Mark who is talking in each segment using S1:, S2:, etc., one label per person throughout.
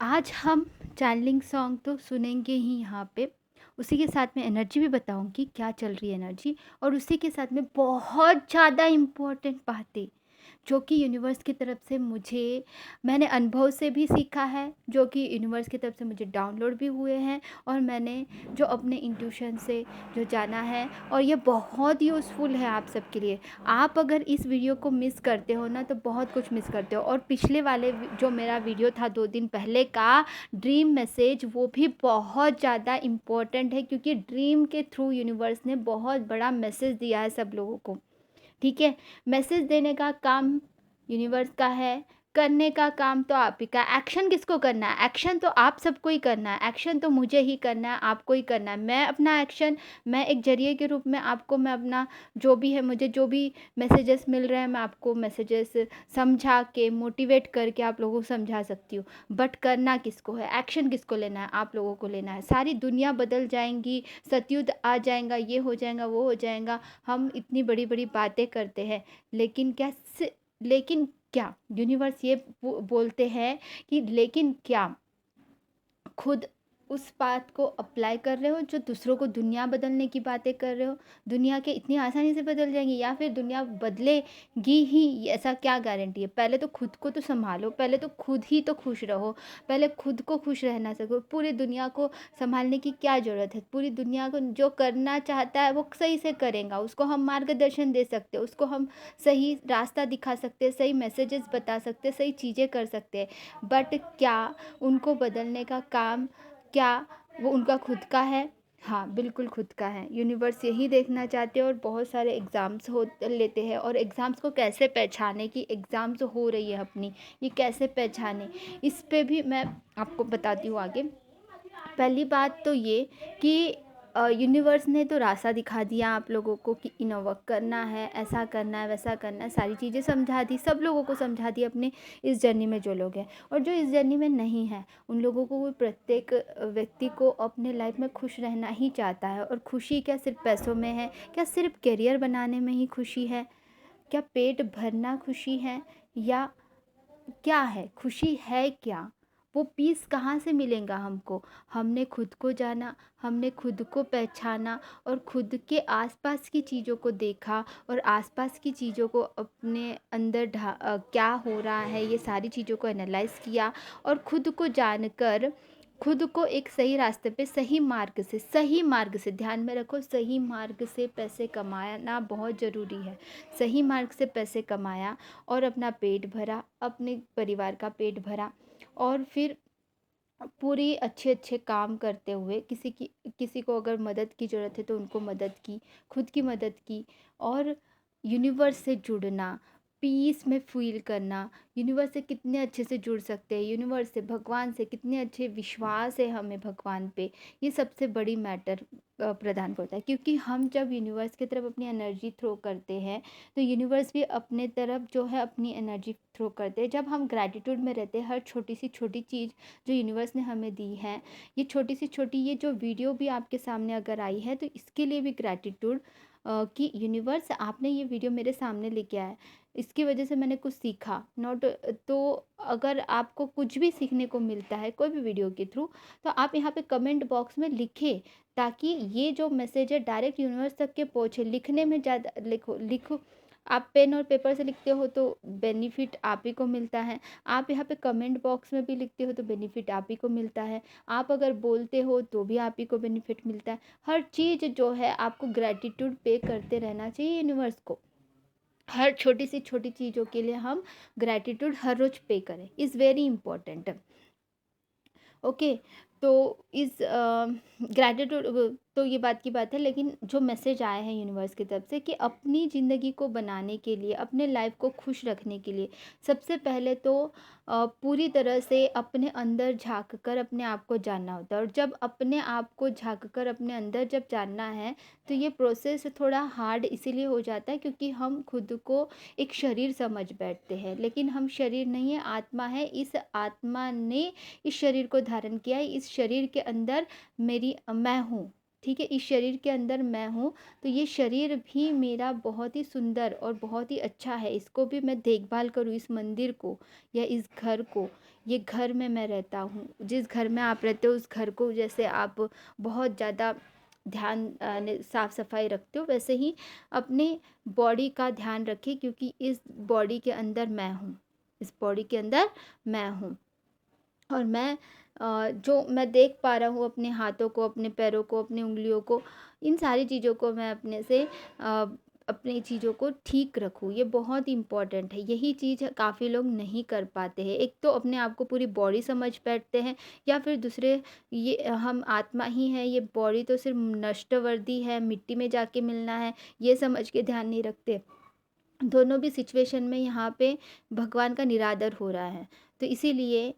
S1: आज हम channelling song तो सुनेंगे ही यहाँ पे, उसी के साथ में एनर्जी भी बताऊँगी क्या चल रही है एनर्जी, और उसी के साथ में बहुत ज़्यादा इम्पोर्टेंट बातें जो कि यूनिवर्स की तरफ से मैंने अनुभव से भी सीखा है, जो कि यूनिवर्स की तरफ से मुझे डाउनलोड भी हुए हैं, और मैंने जो अपने इंट्यूशन से जो जाना है, और ये बहुत यूज़फुल है आप सबके लिए। आप अगर इस वीडियो को मिस करते हो ना तो बहुत कुछ मिस करते हो। और पिछले वाले जो मेरा वीडियो था 2 दिन पहले का ड्रीम मैसेज, वो भी बहुत ज़्यादा इम्पोर्टेंट है, क्योंकि ड्रीम के थ्रू यूनिवर्स ने बहुत बड़ा मैसेज दिया है सब लोगों को। ठीक है? मैसेज देने का काम यूनिवर्स का है, करने का काम तो आप ही का है। एक्शन किसको करना है? एक्शन तो आप सबको ही करना है, एक्शन तो मुझे ही करना है, आपको ही करना है। मैं अपना एक्शन, मैं एक ज़रिए के रूप में आपको, मैं अपना जो भी है, मुझे जो भी मैसेजेस मिल रहे हैं, मैं आपको मैसेजेस समझा के, मोटिवेट करके आप लोगों को समझा सकती हूँ। बट करना किसको है? एक्शन किसको लेना है? आप लोगों को लेना है। सारी दुनिया बदल जाएँगी, सतयुग आ जाएगा, ये हो जाएगा, वो हो जाएगा। हम इतनी बड़ी-बड़ी बातें करते हैं, लेकिन लेकिन क्या यूनिवर्स ये बोलते हैं कि लेकिन क्या खुद उस बात को अप्लाई कर रहे हो जो दूसरों को, दुनिया बदलने की बातें कर रहे हो? दुनिया के इतनी आसानी से बदल जाएंगी, या फिर दुनिया बदलेगी ही, ऐसा क्या गारंटी है? पहले तो खुद को तो संभालो, पहले तो खुद ही तो खुश रहो, पहले खुद को खुश रहना सीखो। पूरी दुनिया को संभालने की क्या ज़रूरत है? पूरी दुनिया को जो करना चाहता है वो सही से करेगा, उसको हम मार्गदर्शन दे सकते हैं, उसको हम सही रास्ता दिखा सकते हैं, सही मैसेजेस बता सकते हैं, सही चीज़ें कर सकते हैं। बट क्या उनको बदलने का काम, क्या वो उनका खुद का है? हाँ, बिल्कुल खुद का है। यूनिवर्स यही देखना चाहते हैं, और बहुत सारे एग्ज़ाम्स हो लेते हैं, और एग्ज़ाम्स को कैसे पहचानें कि एग्ज़ाम्स हो रही है अपनी, ये कैसे पहचानें? इस पे भी मैं आपको बताती हूँ आगे। पहली बात तो ये कि यूनिवर्स ने तो रास्ता दिखा दिया आप लोगों को कि इनर वर्क करना है, ऐसा करना है, वैसा करना है, सारी चीज़ें समझा दी, सब लोगों को समझा दी अपने इस जर्नी में जो लोग हैं। और जो इस जर्नी में नहीं है, उन लोगों को, वो प्रत्येक व्यक्ति को अपने लाइफ में खुश रहना ही चाहता है। और खुशी क्या सिर्फ पैसों में है? क्या सिर्फ करियर बनाने में ही खुशी है? क्या पेट भरना खुशी है, या क्या है खुशी? है क्या? वो पीस कहाँ से मिलेगा हमको? हमने खुद को जाना, हमने खुद को पहचाना, और खुद के आसपास की चीज़ों को देखा, और आसपास की चीज़ों को अपने अंदर क्या हो रहा है, ये सारी चीज़ों को एनालाइज किया, और खुद को जानकर खुद को एक सही रास्ते पे, सही मार्ग से, ध्यान में रखो, सही मार्ग से पैसे कमाना बहुत ज़रूरी है। सही मार्ग से पैसे कमाया, और अपना पेट भरा, अपने परिवार का पेट भरा, और फिर पूरी अच्छे-अच्छे काम करते हुए किसी को अगर मदद की ज़रूरत है तो उनको मदद की, खुद की मदद की, और यूनिवर्स से जुड़ना, पीस में फ़ील करना, यूनिवर्स से कितने अच्छे से जुड़ सकते हैं, यूनिवर्स से, भगवान से कितने अच्छे विश्वास है हमें भगवान पे, ये सबसे बड़ी मैटर प्रदान करता है। क्योंकि हम जब यूनिवर्स की तरफ अपनी एनर्जी थ्रो करते हैं, तो यूनिवर्स भी अपने तरफ जो है अपनी एनर्जी थ्रो करते हैं। जब हम ग्रैटिट्यूड में रहते हैं, हर छोटी सी छोटी चीज़ जो यूनिवर्स ने हमें दी है, ये छोटी सी छोटी, ये जो वीडियो भी आपके सामने अगर आई है, तो इसके लिए भी ग्रैटिट्यूड कि यूनिवर्स आपने ये वीडियो मेरे सामने लेके आया, इसकी वजह से मैंने कुछ सीखा। नॉट तो अगर आपको कुछ भी सीखने को मिलता है कोई भी वीडियो के थ्रू, तो आप यहाँ पे कमेंट बॉक्स में लिखें, ताकि ये जो मैसेज है डायरेक्ट यूनिवर्स तक के पहुँचे। लिखने में ज़्यादा लिखो लिखो, आप पेन और पेपर से लिखते हो तो बेनिफिट आप ही को मिलता है। आप यहाँ पे कमेंट बॉक्स में भी लिखते हो तो बेनिफिट आप ही को मिलता है। आप अगर बोलते हो तो भी आप ही को बेनिफिट मिलता है। हर चीज़ जो है आपको ग्रैटिट्यूड पे करते रहना चाहिए यूनिवर्स को। हर छोटी सी छोटी चीज़ों के लिए हम ग्रैटिट्यूड हर रोज़ पे करें, इज़ वेरी इंपॉर्टेंट। ओके, तो इस ग्रैटिट्यूड, तो ये बात की बात है। लेकिन जो मैसेज आया है यूनिवर्स की तरफ से कि अपनी ज़िंदगी को बनाने के लिए, अपने लाइफ को खुश रखने के लिए, सबसे पहले तो पूरी तरह से अपने अंदर झाँक कर अपने आप को जानना होता है। और जब अपने आप को झाँक कर अपने अंदर जब जानना है, तो ये प्रोसेस थोड़ा हार्ड इसीलिए हो जाता है क्योंकि हम खुद को एक शरीर समझ बैठते हैं, लेकिन हम शरीर नहीं है, आत्मा है। इस आत्मा ने इस शरीर को धारण किया है, इस शरीर के अंदर मैं हूँ। ठीक है? इस शरीर के अंदर मैं हूँ, तो ये शरीर भी मेरा बहुत ही सुंदर और बहुत ही अच्छा है, इसको भी मैं देखभाल करूँ, इस मंदिर को या इस घर को। ये घर में मैं रहता हूँ, जिस घर में आप रहते हो उस घर को जैसे आप बहुत ज़्यादा ध्यान साफ सफाई रखते हो, वैसे ही अपने बॉडी का ध्यान रखें, क्योंकि इस बॉडी के अंदर मैं हूँ, इस बॉडी के अंदर मैं हूँ। और मैं जो मैं देख पा रहा हूँ अपने हाथों को, अपने पैरों को, अपनी उँगलियों को, इन सारी चीज़ों को मैं अपने से अपनी चीज़ों को ठीक रखूँ, ये बहुत इम्पोर्टेंट है। यही चीज़ काफ़ी लोग नहीं कर पाते हैं। एक तो अपने आप को पूरी बॉडी समझ बैठते हैं, या फिर दूसरे ये हम आत्मा ही हैं, ये बॉडी तो सिर्फ़ नश्वरवर्ती है, मिट्टी में जाके मिलना है, ये समझ के ध्यान नहीं रखते। दोनों भी सिचुएशन में यहाँ पे भगवान का निरादर हो रहा है। तो इसीलिए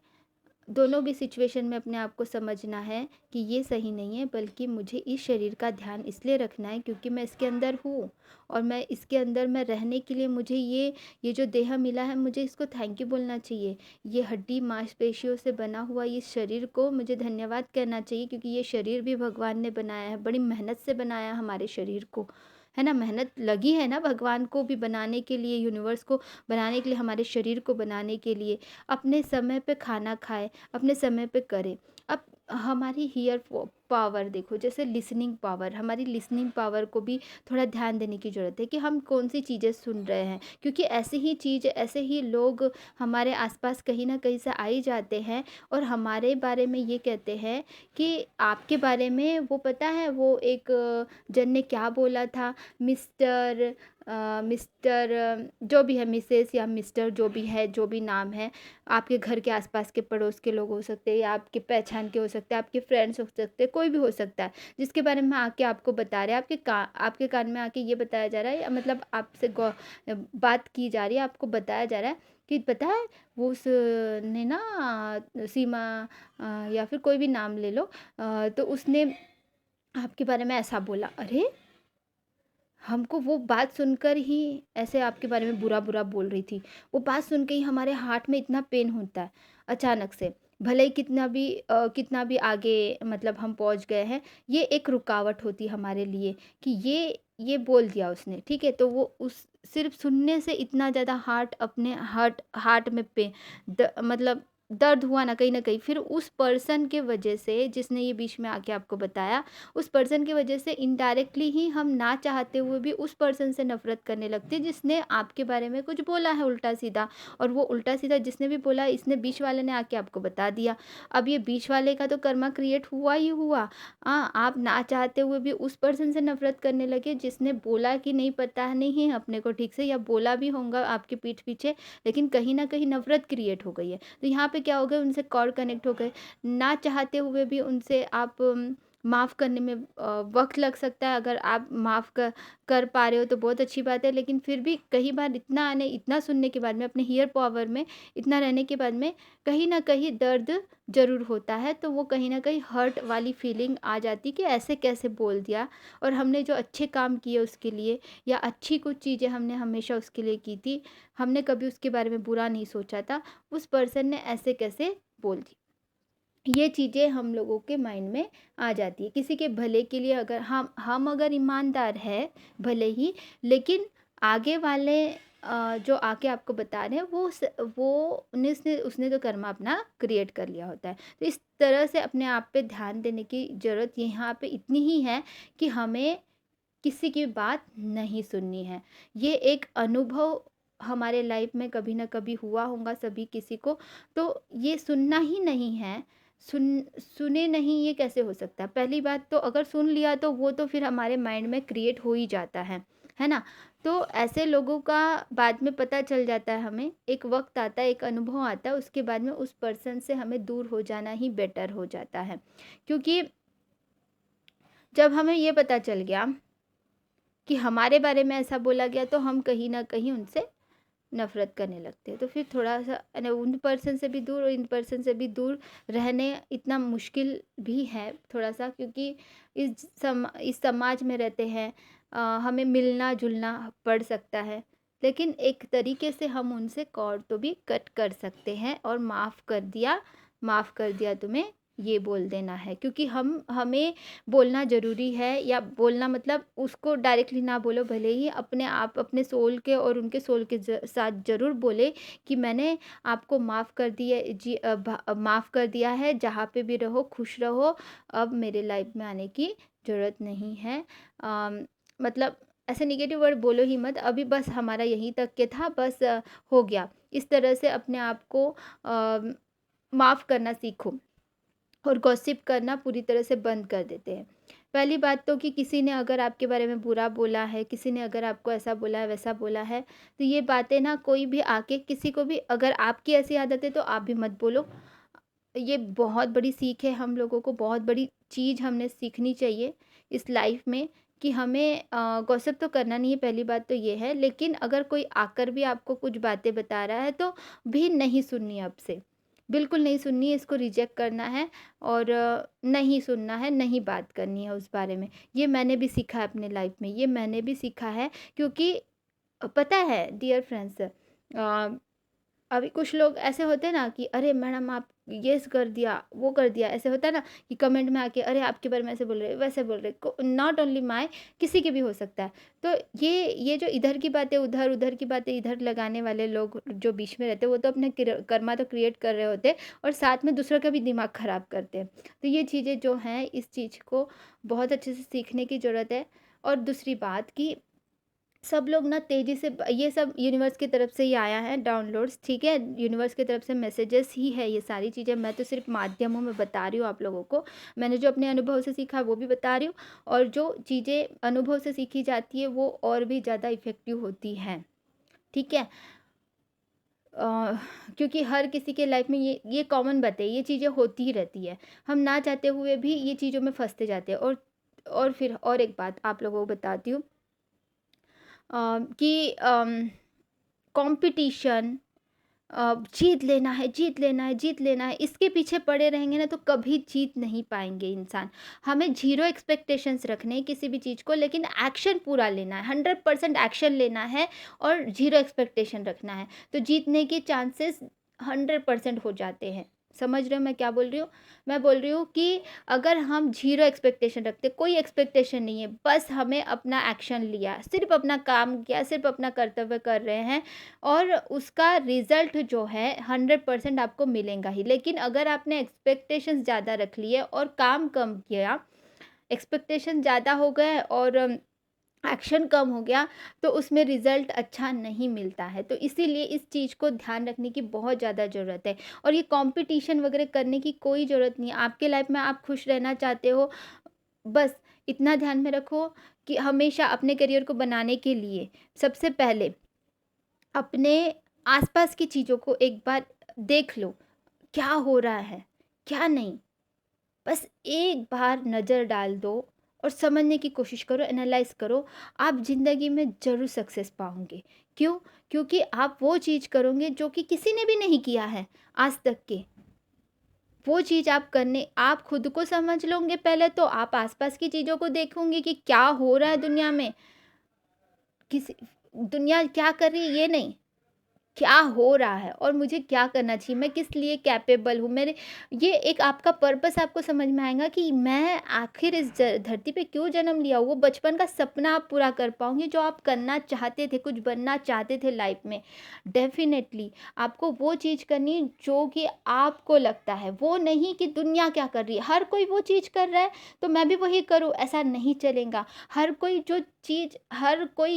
S1: दोनों भी सिचुएशन में अपने आप को समझना है कि ये सही नहीं है, बल्कि मुझे इस शरीर का ध्यान इसलिए रखना है क्योंकि मैं इसके अंदर हूँ, और मैं इसके अंदर मैं रहने के लिए मुझे ये जो देह मिला है, मुझे इसको थैंक यू बोलना चाहिए। ये हड्डी मांसपेशियों से बना हुआ ये शरीर को मुझे धन्यवाद कहना चाहिए, क्योंकि ये शरीर भी भगवान ने बनाया है, बड़ी मेहनत से बनाया है हमारे शरीर को, है ना? मेहनत लगी है ना भगवान को भी बनाने के लिए, यूनिवर्स को बनाने के लिए, हमारे शरीर को बनाने के लिए। अपने समय पे खाना खाएँ, अपने समय पे करें। अब हमारी पावर देखो, जैसे लिसनिंग पावर, हमारी लिसनिंग पावर को भी थोड़ा ध्यान देने की ज़रूरत है कि हम कौन-सी चीज़ें सुन रहे हैं। क्योंकि ऐसी ही चीज़, ऐसे ही लोग हमारे आस-पास कहीं न कहीं से आ ही जाते हैं, और हमारे बारे में ये कहते हैं कि आपके बारे में वो पता है, वो एक जन ने क्या बोला था, मिस्टर जो भी है, मिसेस या मिस्टर, जो भी है, जो भी नाम है, आपके घर के आसपास के पड़ोस के लोग हो सकते हैं, या आपके पहचान के हो सकते हैं, आपके फ्रेंड्स हो सकते हैं, कोई भी हो सकता है, जिसके बारे में आके आपको बता रहे हैं, आपके कान में आके ये बताया जा रहा है, या मतलब आपसे बात की जा रही है, आपको बताया जा रहा है कि पता है वो उसने ना सीमा, या फिर कोई भी नाम ले लो, तो उसने आपके बारे में ऐसा बोला। अरे! हमको वो बात सुनकर ही ऐसे आपके बारे में बुरा-बुरा बोल रही थी। वो बात सुन के ही हमारे हार्ट में इतना पेन होता है, अचानक से। भले ही कितना भी आगे मतलब हम पहुँच गए हैं, ये एक रुकावट होती है हमारे लिए कि ये बोल दिया उसने, ठीक है? तो वो उस सिर्फ़ सुनने से इतना ज़्यादा अपने हार्ट में मतलब दर्द हुआ ना कहीं न कहीं। फिर उस पर्सन के वजह से, जिसने ये बीच में आके आपको बताया, उस पर्सन की वजह से इनडायरेक्टली ही हम ना चाहते हुए भी उस पर्सन से नफ़रत करने लगते हैं, जिसने आपके बारे में कुछ बोला है उल्टा-सीधा, और वो उल्टा-सीधा जिसने भी बोला, इसने बीच वाले ने आके आपको बता दिया। अब ये बीच वाले का तो कर्मा क्रिएट हुआ ही हुआ। आप ना चाहते हुए भी उस पर्सन से नफ़रत करने लगे, जिसने बोला कि नहीं, पता नहीं है अपने को ठीक से, या बोला भी होगा आपके पीठ पीछे, लेकिन कहीं न कहीं नफ़रत क्रिएट हो गई है। तो यहाँ पे क्या हो गया, उनसे कॉर्ड कनेक्ट हो गए। ना चाहते हुए भी उनसे आप माफ़ करने में वक़्त लग सकता है। अगर आप माफ़ कर पा रहे हो तो बहुत अच्छी बात है, लेकिन फिर भी कई बार इतना सुनने के बाद में, अपने हियर पावर में इतना रहने के बाद में, कहीं न कहीं दर्द ज़रूर होता है। तो वो कहीं न कहीं हर्ट वाली फीलिंग आ जाती है कि ऐसे कैसे बोल दिया, और हमने जो अच्छे काम किए उसके लिए, या अच्छी कुछ चीज़ें हमने हमेशा उसके लिए की थी, हमने कभी उसके बारे में बुरा नहीं सोचा था, उस पर्सन ने ऐसे कैसे बोल दी। ये चीज़ें हम लोगों के माइंड में आ जाती है। किसी के भले के लिए अगर हम अगर ईमानदार है भले ही, लेकिन आगे वाले जो आके आपको बता रहे हैं, वो उसने तो कर्मा अपना क्रिएट कर लिया होता है। तो इस तरह से अपने आप पे ध्यान देने की ज़रूरत यहाँ पे इतनी ही है कि हमें किसी की बात नहीं सुननी है। ये एक अनुभव हमारे लाइफ में कभी न कभी हुआ होगा सभी किसी को, तो ये सुनना ही नहीं है। सुने नहीं, ये कैसे हो सकता है? पहली बात तो अगर सुन लिया तो वो तो फिर हमारे माइंड में क्रिएट हो ही जाता है ना? तो ऐसे लोगों का बाद में पता चल जाता है हमें, एक वक़्त आता है, एक अनुभव आता है, उसके बाद में उस पर्सन से हमें दूर हो जाना ही बेटर हो जाता है। क्योंकि जब हमें ये पता चल गया कि हमारे बारे में ऐसा बोला गया, तो हम कहीं न कहीं उनसे नफ़रत करने लगते हैं। तो फिर थोड़ा-सा उन पर्सन से भी दूर और इन पर्सन से भी दूर रहने इतना मुश्किल भी है थोड़ा-सा, क्योंकि इस समाज में रहते हैं, हमें मिलना-जुलना पड़ सकता है। लेकिन एक तरीके से हम उनसे कॉर्ड तो भी कट कर सकते हैं, और माफ़ कर दिया तुम्हें ये बोल देना है, क्योंकि हमें बोलना ज़रूरी है, या बोलना मतलब उसको डायरेक्टली ना बोलो, भले ही अपने आप अपने सोल के और उनके सोल के साथ ज़रूर बोले कि मैंने आपको माफ़ कर दिया जी, माफ़ कर दिया है, जहाँ पे भी रहो खुश रहो, अब मेरे लाइफ में आने की ज़रूरत नहीं है। मतलब ऐसे नेगेटिव वर्ड बोलो ही मत, अभी बस हमारा यहीं तक के था, बस हो गया। इस तरह से अपने आप को माफ़ करना सीखो, और गॉसिप करना पूरी तरह से बंद कर देते हैं। पहली बात तो कि किसी ने अगर आपके बारे में बुरा बोला है, किसी ने अगर आपको ऐसा बोला है, वैसा बोला है, तो ये बातें ना कोई भी आके किसी को भी, अगर आपकी ऐसी आदत है तो आप भी मत बोलो। ये बहुत बड़ी सीख है, हम लोगों को बहुत बड़ी चीज़ हमने सीखनी चाहिए इस लाइफ में, कि हमें गॉसिप तो करना नहीं है, पहली बात तो ये है। लेकिन अगर कोई आकर भी आपको कुछ बातें बता रहा है तो भी नहीं सुननी अब से। बिल्कुल नहीं सुननी है, इसको रिजेक्ट करना है, और नहीं सुनना है, नहीं बात करनी है उस बारे में। ये मैंने भी सीखा है अपने लाइफ में, ये मैंने भी सीखा है, क्योंकि पता है डियर फ्रेंड्स, अभी कुछ लोग ऐसे होते हैं ना कि अरे मैडम आप ये कर दिया, वो कर दिया, ऐसे होता है ना कि कमेंट में आके अरे आपके बारे में ऐसे बोल रहे, वैसे बोल रहे, नॉट ओनली माय, किसी के भी हो सकता है। तो ये जो इधर की बातें उधर, उधर की बातें इधर लगाने वाले लोग जो बीच में रहते हैं, वो तो अपने कर्मा तो क्रिएट कर रहे होते हैं, और साथ में दूसरों का भी दिमाग खराब करते हैं। तो ये चीज़ें जो हैं, इस चीज़ को बहुत अच्छे से सीखने की ज़रूरत है। और दूसरी बात कि सब लोग ना तेज़ी से ये सब यूनिवर्स की तरफ से ही आया है डाउनलोड्स, ठीक है? यूनिवर्स की तरफ से मैसेजेस ही है ये सारी चीज़ें, मैं तो सिर्फ़ माध्यमों में बता रही हूँ आप लोगों को। मैंने जो अपने अनुभव से सीखा है वो भी बता रही हूँ, और जो चीज़ें अनुभव से सीखी जाती है वो और भी ज़्यादा इफ़ेक्टिव होती हैं, ठीक है? अ, क्योंकि हर किसी के लाइफ में ये कॉमन बात है, ये चीज़ें होती ही रहती है। हम ना चाहते हुए भी ये चीज़ों में फँसते जाते हैं। और फिर और एक बात आप लोगों को बताती हूँ, कि कॉम्पिटिशन, जीत लेना है, जीत लेना है, जीत लेना है, इसके पीछे पड़े रहेंगे ना तो कभी जीत नहीं पाएँगे इंसान। हमें ज़ीरो एक्सपेक्टेशंस रखने हैं किसी भी चीज़ को, लेकिन एक्शन पूरा लेना है, 100% एक्शन लेना है, और ज़ीरो एक्सपेक्टेशन रखना है। तो जीतने के चांसेस 100% हो जाते हैं। समझ रहे हो मैं क्या बोल रही हूँ? मैं बोल रही हूँ कि अगर हम ज़ीरो एक्सपेक्टेशन रखते, कोई एक्सपेक्टेशन नहीं है, बस हमें अपना एक्शन लिया, सिर्फ़ अपना काम किया, सिर्फ़ अपना कर्तव्य कर रहे हैं, और उसका रिज़ल्ट जो है 100% आपको मिलेगा ही। लेकिन अगर आपने एक्सपेक्टेशंस ज़्यादा रख लिए और काम कम किया, एक्सपेक्टेशन ज़्यादा हो गए और एक्शन कम हो गया, तो उसमें रिज़ल्ट अच्छा नहीं मिलता है। तो इसीलिए इस चीज़ को ध्यान रखने की बहुत ज़्यादा ज़रूरत है, और ये कॉम्पिटिशन वग़ैरह करने की कोई ज़रूरत नहीं है। आपके लाइफ़ में आप खुश रहना चाहते हो, बस इतना ध्यान में रखो कि हमेशा अपने करियर को बनाने के लिए सबसे पहले अपने आसपास की चीज़ों को एक बार देख लो, क्या हो रहा है, क्या नहीं। बस एक बार नज़र डाल दो और समझने की कोशिश करो, एनालाइज़ करो, आप ज़िंदगी में ज़रूर सक्सेस पाओगे। क्यों? क्योंकि आप वो चीज़ करोगे जो कि किसी ने भी नहीं किया है आज तक के। वो चीज़ आप खुद को समझ लोगे पहले, तो आप आसपास की चीज़ों को देखोगे कि क्या हो रहा है दुनिया में, किसी दुनिया क्या कर रही है ये नहीं, क्या हो रहा है और मुझे क्या करना चाहिए, मैं किस लिए कैपेबल हूँ, मेरे ये एक आपका पर्पस आपको समझ में आएगा कि मैं आखिर इस धरती पे क्यों जन्म लिया हूँ। वो बचपन का सपना आप पूरा कर पाओगे जो आप करना चाहते थे, कुछ बनना चाहते थे लाइफ में। डेफिनेटली आपको वो चीज़ करनी है जो कि आपको लगता है, वो नहीं कि दुनिया क्या कर रही है। हर कोई वो चीज़ कर रहा है तो मैं भी वही करूँ, ऐसा नहीं चलेगा। हर कोई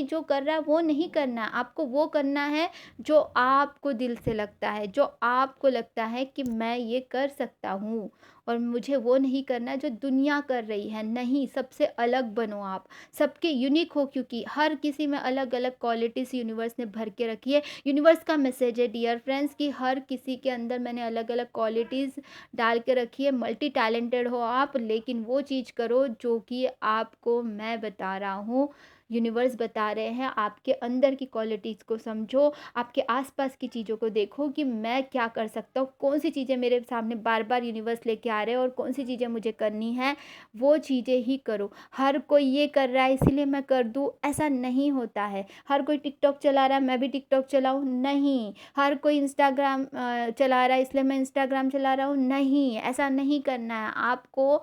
S1: जो कर रहा है वो नहीं करना है, आपको वो करना है जो आपको दिल से लगता है, जो आपको लगता है कि मैं ये कर सकता हूँ, और मुझे वो नहीं करना है जो दुनिया कर रही है। नहीं, सबसे अलग बनो आप, सबके यूनिक हो, क्योंकि हर किसी में अलग-अलग क्वालिटीज़ यूनिवर्स ने भर के रखी है। यूनिवर्स का मैसेज है डियर फ्रेंड्स कि हर किसी के अंदर मैंने अलग-अलग क्वालिटीज़ डाल के रखी है। मल्टी टैलेंटेड हो आप, लेकिन वो चीज़ करो जो कि आपको मैं बता रहा हूँ। यूनिवर्स बता रहे हैं, आपके अंदर की क्वालिटीज़ को समझो, आपके आस-पास की चीज़ों को देखो कि मैं क्या कर सकता हूँ, कौन-सी चीज़ें मेरे सामने बार-बार यूनिवर्स लेके आ रहे हैं और कौन-सी चीज़ें मुझे करनी है, वो चीज़ें ही करो। हर कोई ये कर रहा है इसीलिए मैं कर दूँ, ऐसा नहीं होता है। हर कोई टिकटॉक चला रहा है, मैं भी टिकटॉक चलाऊँ, नहीं। हर कोई इंस्टाग्राम चला रहा है इसलिए मैं इंस्टाग्राम चला रहा हूँ, नहीं। ऐसा नहीं करना है। आपको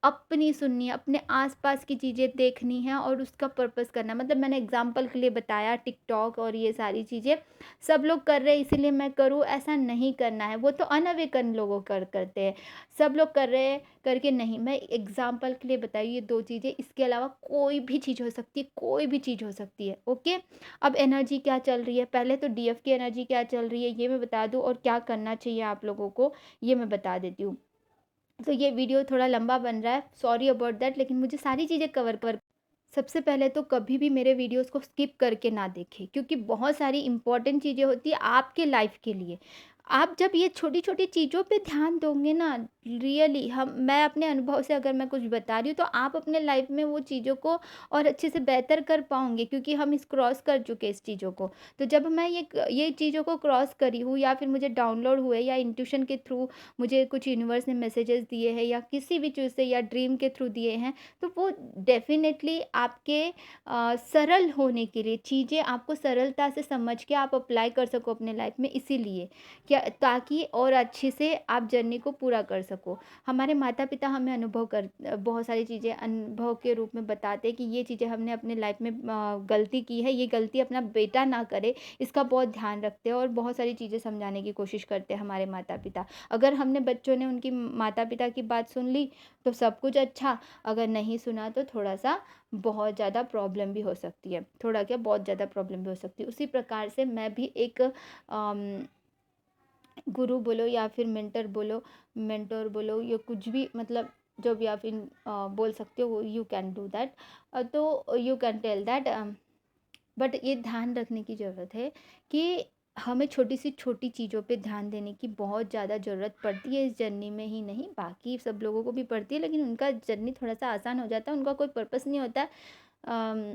S1: अपनी सुननी है, अपने आस-पास की चीज़ें देखनी है और उसका पर्पस करना है। मतलब मैंने एग्ज़ाम्पल के लिए बताया टिकटॉक और ये सारी चीज़ें, सब लोग कर रहे हैं इसीलिए मैं करूँ, ऐसा नहीं करना है। वो तो अनअवेकन लोगों करते हैं। सब लोग कर रहे हैं करके नहीं, मैं एग्ज़ाम्पल के लिए बताई ये 2 चीज़ें, इसके अलावा कोई भी चीज़ हो सकती है, कोई भी चीज़ हो सकती है, ओके? अब एनर्जी क्या चल रही है, पहले तो डीएफ की एनर्जी क्या चल रही है ये मैं बता दूँ और क्या करना चाहिए आप लोगों को, ये मैं बता देती हूँ। तो ये वीडियो थोड़ा लंबा बन रहा है, सॉरी अबाउट दैट, लेकिन मुझे सारी चीज़ें कवर कर सबसे पहले तो कभी भी मेरे वीडियोस को स्किप करके ना देखें, क्योंकि बहुत सारी इंपॉर्टेंट चीज़ें होती हैं आपके लाइफ के लिए। आप जब ये छोटी-छोटी चीज़ों पे ध्यान दोगे ना, रियली हम मैं अपने अनुभव से अगर मैं कुछ बता रही हूँ तो आप अपने लाइफ में वो चीज़ों को और अच्छे से बेहतर कर पाओगे, क्योंकि हम इस क्रॉस कर चुके हैं इस चीज़ों को। तो जब मैं ये चीज़ों को क्रॉस करी हूँ या फिर मुझे डाउनलोड हुए या इंट्यूशन के थ्रू मुझे कुछ यूनिवर्स ने मैसेजेस दिए हैं या किसी भी चीज़ से या ड्रीम के थ्रू दिए हैं, तो वो डेफ़िनेटली आपके सरल होने के लिए, चीज़ें आपको सरलता से समझ के आप अप्लाई कर सको अपने लाइफ में, इसीलिए क्या, ताकि और अच्छे से आप जर्नी को पूरा कर सको। हमारे माता-पिता हमें बहुत सारी चीज़ें अनुभव के रूप में बताते हैं कि ये चीज़ें हमने अपने लाइफ में गलती की है, ये गलती अपना बेटा ना करे, इसका बहुत ध्यान रखते हैं और बहुत सारी चीज़ें समझाने की कोशिश करते हैं हमारे माता-पिता। अगर हमने बच्चों ने उनकी माता-पिता की बात सुन ली, तो सब कुछ अच्छा, अगर नहीं सुना तो थोड़ा-सा बहुत ज़्यादा प्रॉब्लम भी हो सकती है। थोड़ा क्या, बहुत ज़्यादा प्रॉब्लम भी हो सकती है। उसी प्रकार से मैं भी एक गुरु बोलो या फिर मेंटर बोलो, या कुछ भी, मतलब जो भी आप बोल सकते हो, यू कैन डू दैट। तो you can tell that, but ये ध्यान रखने की ज़रूरत है कि हमें छोटी से छोटी चीज़ों पे ध्यान देने की बहुत ज़्यादा ज़रूरत पड़ती है इस जर्नी में ही नहीं, बाकी सब लोगों को भी पड़ती है, लेकिन उनका जर्नी थोड़ा-सा आसान हो जाता है, उनका कोई पर्पस नहीं होता है। अम,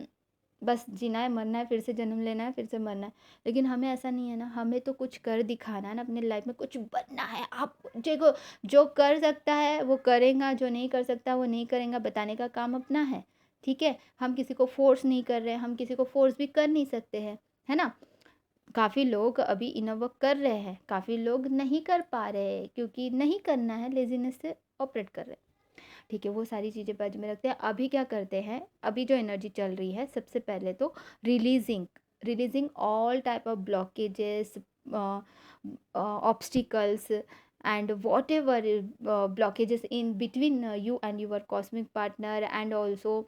S1: बस जीना है, मरना है, फिर से जन्म लेना है, फिर से मरना है। लेकिन हमें ऐसा नहीं है ना, हमें तो कुछ कर दिखाना है ना, अपने लाइफ में कुछ बनना है। आप देखो, जो कर सकता है वो करेगा, जो नहीं कर सकता वो नहीं करेगा, बताने का काम अपना है, ठीक है? हम किसी को फ़ोर्स नहीं कर रहे हैं, हम किसी को फ़ोर्स भी कर नहीं सकते हैं, है ना? काफ़ी लोग अभी इनर वर्क कर रहे हैं, काफ़ी लोग नहीं कर पा रहे हैं क्योंकि नहीं करना है, लेज़ीनेस से ऑपरेट कर रहे हैं। ठीक है, वो सारी चीज़ें बाजू में रखते हैं। अभी क्या करते हैं, अभी जो एनर्जी चल रही है, सबसे पहले तो releasing releasing all type of blockages, obstacles and whatever blockages in between you and your cosmic partner, and also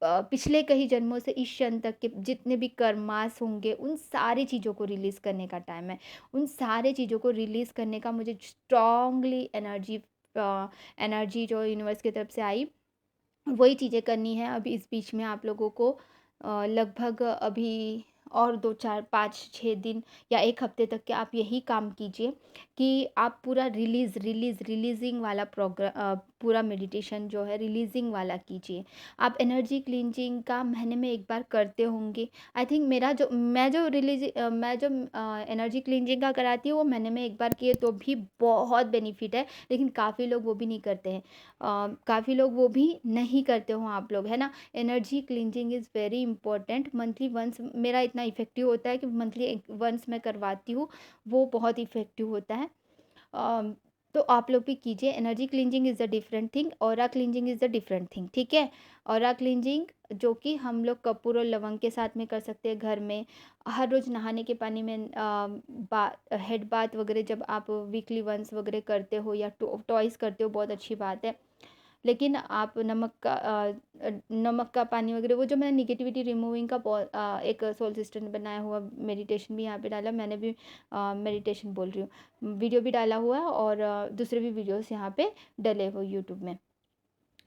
S1: पिछले कई जन्मों से इस क्षण तक के जितने भी कर्मास होंगे, उन सारी चीज़ों को रिलीज़ करने का टाइम है। उन सारी चीज़ों को रिलीज़ करने का मुझे स्ट्रॉन्गली एनर्जी जो यूनिवर्स की तरफ से आई, वही चीज़ें करनी है। अभी इस बीच में आप लोगों को लगभग अभी और 2, 4, 5, 6 दिन या 1 हफ्ते तक के आप यही काम कीजिए कि आप पूरा रिलीज़िंग वाला पूरा मेडिटेशन जो है रिलीज़िंग वाला कीजिए। आप एनर्जी क्लींजिंग का महीने में 1 बार करते होंगे। आई थिंक मैं जो एनर्जी क्लींजिंग का कराती हूँ वो महीने में 1 बार किए तो भी बहुत बेनिफिट है, लेकिन काफ़ी लोग वो भी नहीं करते हैं। काफ़ी लोग वो भी नहीं करते हो आप लोग, है ना? Energy cleansing is very important. Monthly once मेरा इतना इफ़ेक्टिव होता है कि मंथली वंस मैं करवाती हूँ, वो बहुत इफ़ेक्टिव होता है। अम, तो आप लोग भी कीजिए। Energy cleansing is a different thing, aura cleansing is a different thing, ठीक है? ऑरा क्लींजिंग जो कि हम लोग कपूर और लवंग के साथ में कर सकते हैं घर में। हर रोज़ नहाने के पानी में हेड बाथ वगैरह जब आप वीकली वंस वगैरह करते हो या टॉयज़ करते हो, बहुत अच्छी बात है। लेकिन आप नमक का पानी वगैरह, वो जो मैंने नेगेटिविटी रिमूविंग का एक सोल सिस्टम बनाया हुआ मेडिटेशन भी यहाँ पे डाला, मैंने भी मेडिटेशन बोल रही हूँ, वीडियो भी डाला हुआ है और दूसरे भी वीडियोस यहाँ पे डले हुए यूट्यूब में,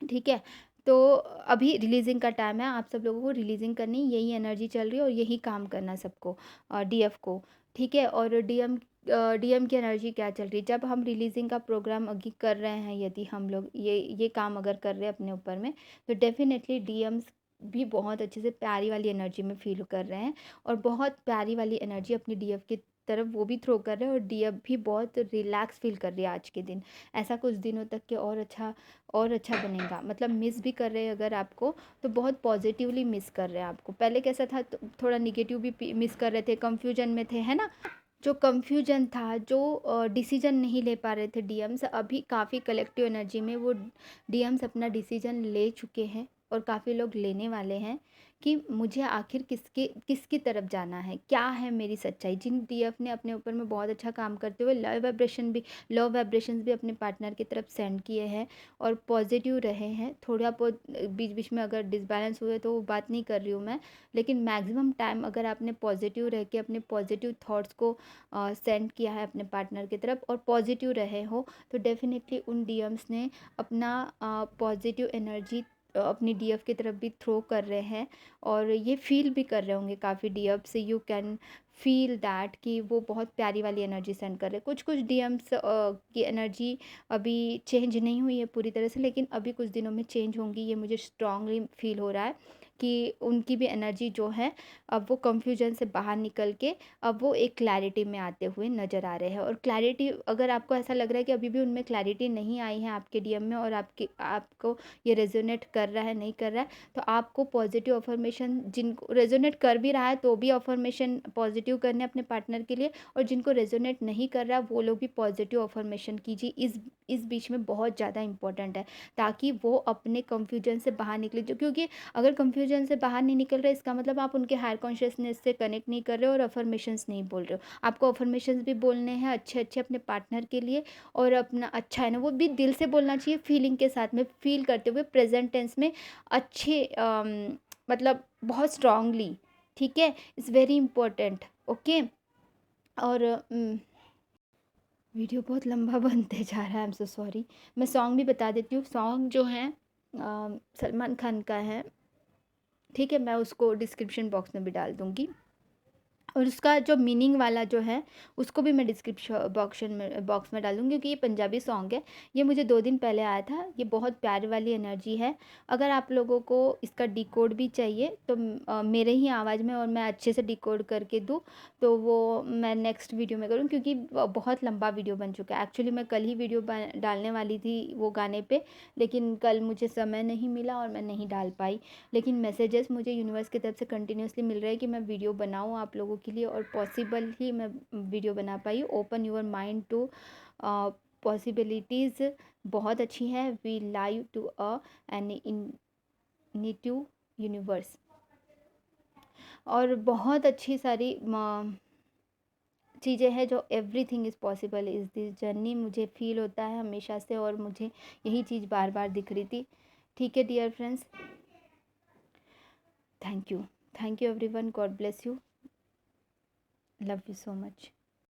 S1: ठीक है? तो अभी रिलीज़िंग का टाइम है, आप सब लोगों को रिलीज़िंग करनी, यही एनर्जी चल रही है और यही काम करना सबको, डीएफ को, ठीक है? और डीएम की एनर्जी क्या चल रही है, जब हम रिलीज़िंग का प्रोग्राम अभी कर रहे हैं, यदि हम लोग ये काम अगर कर रहे हैं अपने ऊपर में, तो डेफ़िनेटली डीएम्स भी बहुत अच्छे से प्यारी वाली एनर्जी में फ़ील कर रहे हैं और बहुत प्यारी वाली एनर्जी अपनी डीएफ की तरफ वो भी थ्रो कर रहे हैं और डीएफ भी बहुत रिलैक्स फ़ील कर रही है आज के दिन। ऐसा कुछ दिनों तक के और अच्छा बनेगा। मतलब मिस भी कर रहे हैं अगर आपको, तो बहुत पॉज़िटिवली मिस कर रहे हैं आपको। पहले कैसा था, तो थोड़ा नेगेटिव भी मिस कर रहे थे, कन्फ्यूजन में थे, है ना? जो कन्फ्यूजन था, जो डिसीजन नहीं ले पा रहे थे डीएम्स, अभी काफ़ी कलेक्टिव एनर्जी में वो डीएम्स अपना डिसीजन ले चुके हैं और काफ़ी लोग लेने वाले हैं कि मुझे आखिर किसकी तरफ जाना है, क्या है मेरी सच्चाई। जिन डीएफ ने अपने ऊपर में बहुत अच्छा काम करते हुए लो वाइब्रेशंस भी अपने पार्टनर की तरफ सेंड किए हैं और पॉजिटिव रहे हैं। थोड़ा बहुत बीच बीच में अगर डिसबैलेंस हुए तो वो बात नहीं कर रही हूँ मैं, लेकिन मैक्सिमम टाइम अगर आपने पॉजिटिव रह के अपने पॉजिटिव थॉट्स को सेंड किया है अपने पार्टनर की तरफ और पॉजिटिव रहे हो, तो डेफिनेटली उन डीएम्स ने अपना पॉजिटिव एनर्जी अपनी डीएफ की तरफ भी थ्रो कर रहे हैं और ये फील भी कर रहे होंगे काफ़ी डीएफ से। यू कैन फील दैट कि वो बहुत प्यारी वाली एनर्जी सेंड कर रहे हैं। कुछ कुछ डीएम्स की एनर्जी अभी चेंज नहीं हुई है पूरी तरह से, लेकिन अभी कुछ दिनों में चेंज होंगी, ये मुझे स्ट्रांगली फील हो रहा है कि उनकी भी एनर्जी जो है अब वो कंफ्यूजन से बाहर निकल के अब वो एक क्लैरिटी में आते हुए नज़र आ रहे हैं। और क्लैरिटी, अगर आपको ऐसा लग रहा है कि अभी भी उनमें क्लैरिटी नहीं आई है आपके डीएम में और आपको ये रेजोनेट कर रहा है, नहीं कर रहा है, तो आपको पॉजिटिव अफर्मेशन, जिनको रेजोनेट कर भी रहा है तो भी अफर्मेशन पॉजिटिव करने अपने पार्टनर के लिए, और जिनको रेजोनेट नहीं कर रहा है वो लोग भी पॉजिटिव अफर्मेशन कीजिए। इस बीच में बहुत ज़्यादा इंपॉर्टेंट है, ताकि वो अपने कंफ्यूजन से बाहर निकले। जो क्योंकि अगर कंफ्यूजन से बाहर नहीं निकल रहे, इसका मतलब आप उनके हायर कॉन्शियसनेस से कनेक्ट नहीं कर रहे हो और अफर्मेशंस नहीं बोल रहे हो। आपको अफर्मेशंस भी बोलने हैं अच्छे अच्छे अपने पार्टनर के लिए, और अपना अच्छा है ना वो भी दिल से बोलना चाहिए, फीलिंग के साथ में, फील करते हुए प्रेजेंट टेंस में अच्छे मतलब बहुत स्ट्रांगली। ठीक है, इट्स वेरी इंपॉर्टेंट। ओके। और वीडियो बहुत लंबा बनते जा रहा है, आई एम सो सॉरी। मैं सॉन्ग भी बता देती हूँ। सॉन्ग जो है सलमान खान का है, ठीक है, मैं उसको डिस्क्रिप्शन बॉक्स में भी डाल दूँगी। और उसका जो मीनिंग वाला जो है उसको भी मैं डिस्क्रिप्शन बॉक्स में डाल दूँगी, क्योंकि ये पंजाबी सॉन्ग है। ये मुझे 2 दिन पहले आया था। ये बहुत प्यारी वाली एनर्जी है। अगर आप लोगों को इसका डिकोड भी चाहिए तो मेरे ही आवाज़ में और मैं अच्छे से डिकोड करके दूँ, तो वो मैं नेक्स्ट वीडियो में करूँ, क्योंकि बहुत लंबा वीडियो बन चुका है। एक्चुअली मैं कल ही वीडियो डालने वाली थी वो गाने पे, लेकिन कल मुझे समय नहीं मिला और मैं नहीं डाल पाई। लेकिन मैसेजेस मुझे यूनिवर्स की तरफ से कंटिन्यूअसली मिल रहे हैं कि मैं वीडियो बनाऊँ आप लोगों के लिए, और पॉसिबल ही मैं वीडियो बना पाई। Open your mind to possibilities बहुत अच्छी है। We live to an intuitive universe, और बहुत अच्छी सारी चीज़ें हैं जो everything is possible is this journey, मुझे फील होता है हमेशा से, और मुझे यही चीज़ बार बार दिख रही थी। ठीक है dear friends, thank you everyone, God bless you, love you so much.